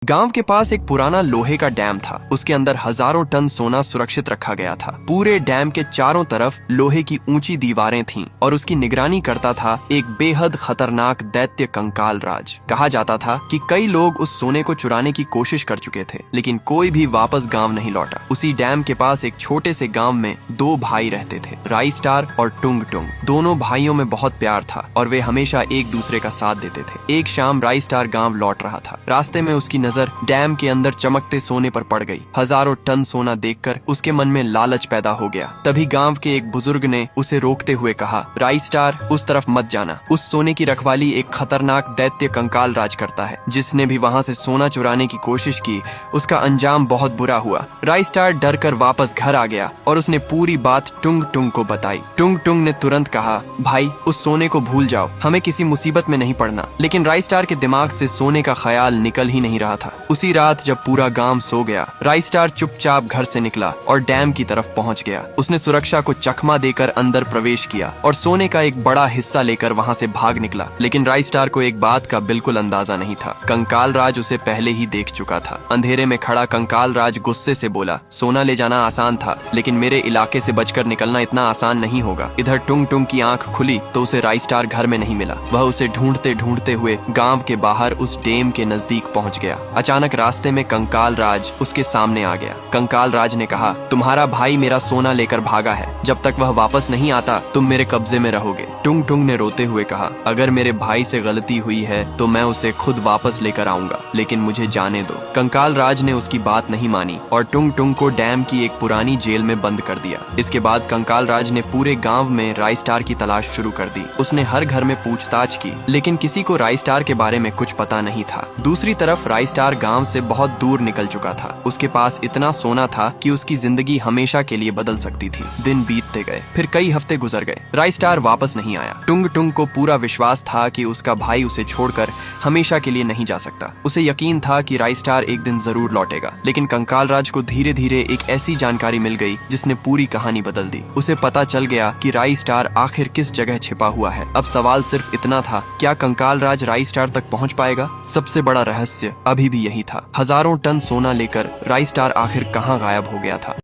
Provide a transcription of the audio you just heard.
गांव के पास एक पुराना लोहे का डैम था। उसके अंदर हजारों टन सोना सुरक्षित रखा गया था। पूरे डैम के चारों तरफ लोहे की ऊंची दीवारें थीं और उसकी निगरानी करता था एक बेहद खतरनाक दैत्य कंकाल राज। कहा जाता था कि कई लोग उस सोने को चुराने की कोशिश कर चुके थे, लेकिन कोई भी वापस गांव नहीं लौटा। उसी डैम के पास एक छोटे से गांव में दो भाई रहते थे, राई स्टार और टुंग टुंग। दोनों भाइयों में बहुत प्यार था और वे हमेशा एक दूसरे का साथ देते थे। एक शाम राई स्टार गांव लौट रहा था। रास्ते में उसकी नजर डैम के अंदर चमकते सोने पर पड़ गई। हजारों टन सोना देखकर उसके मन में लालच पैदा हो गया। तभी गांव के एक बुजुर्ग ने उसे रोकते हुए कहा, राई स्टार, उस तरफ मत जाना। उस सोने की रखवाली एक खतरनाक दैत्य कंकाल राज करता है। जिसने भी वहां से सोना चुराने की कोशिश की, उसका अंजाम बहुत बुरा हुआ। राई स्टार डर कर वापस घर आ गया और उसने पूरी बात टुंग टुंग को बताई। टुंग टुंग ने तुरंत कहा, भाई, उस सोने को भूल जाओ, हमें किसी मुसीबत में नहीं पड़ना। लेकिन राई स्टार के दिमाग से सोने का ख्याल निकल ही नहीं रहा था। उसी रात जब पूरा गांव सो गया, राई स्टार चुपचाप घर से निकला और डैम की तरफ पहुंच गया। उसने सुरक्षा को चकमा देकर अंदर प्रवेश किया और सोने का एक बड़ा हिस्सा लेकर वहां से भाग निकला। लेकिन राई स्टार को एक बात का बिल्कुल अंदाजा नहीं था। कंकाल राज उसे पहले ही देख चुका था। अंधेरे में खड़ा कंकाल राज गुस्से से बोला, सोना ले जाना आसान था, लेकिन मेरे इलाके से बचकर निकलना इतना आसान नहीं होगा। इधर टुंग टुंग की आंख खुली तो उसे राई स्टार घर में नहीं मिला। वह उसे ढूंढते ढूंढते हुए गांव के बाहर उस डैम के नजदीक पहुंच गया। अचानक रास्ते में कंकाल राज उसके सामने आ गया। कंकाल राज ने कहा, तुम्हारा भाई मेरा सोना लेकर भागा है। जब तक वह वापस नहीं आता, तुम मेरे कब्जे में रहोगे। टुंग टुंग ने रोते हुए कहा, अगर मेरे भाई से गलती हुई है तो मैं उसे खुद वापस लेकर आऊंगा, लेकिन मुझे जाने दो। कंकाल राज ने उसकी बात नहीं मानी और टुंग टुंग को डैम की एक पुरानी जेल में बंद कर दिया। इसके बाद कंकाल राज ने पूरे गाँव में राई स्टार की तलाश शुरू कर दी। उसने हर घर में पूछताछ की, लेकिन किसी को राई स्टार के बारे में कुछ पता नहीं था। दूसरी तरफ राई स्टार गाँव से बहुत दूर निकल चुका था। उसके पास इतना सोना था कि उसकी जिंदगी हमेशा के लिए बदल सकती थी। दिन बीतते गए, फिर कई हफ्ते गुजर गए। राई स्टार वापस नहीं आया। टुंग टुंग को पूरा विश्वास था कि उसका भाई उसे छोड़कर हमेशा के लिए नहीं जा सकता। उसे यकीन था कि राई स्टार एक दिन जरूर लौटेगा। लेकिन कंकाल राज को धीरे धीरे एक ऐसी जानकारी मिल गई जिसने पूरी कहानी बदल दी। उसे पता चल गया कि राई स्टार आखिर किस जगह छिपा हुआ है। अब सवाल सिर्फ इतना था, क्या कंकाल राज राई स्टार तक पहुंच पाएगा? सबसे बड़ा रहस्य अभी भी यही था। हजारों टन सोना लेकर राई स्टार आखिर कहां गायब हो गया था।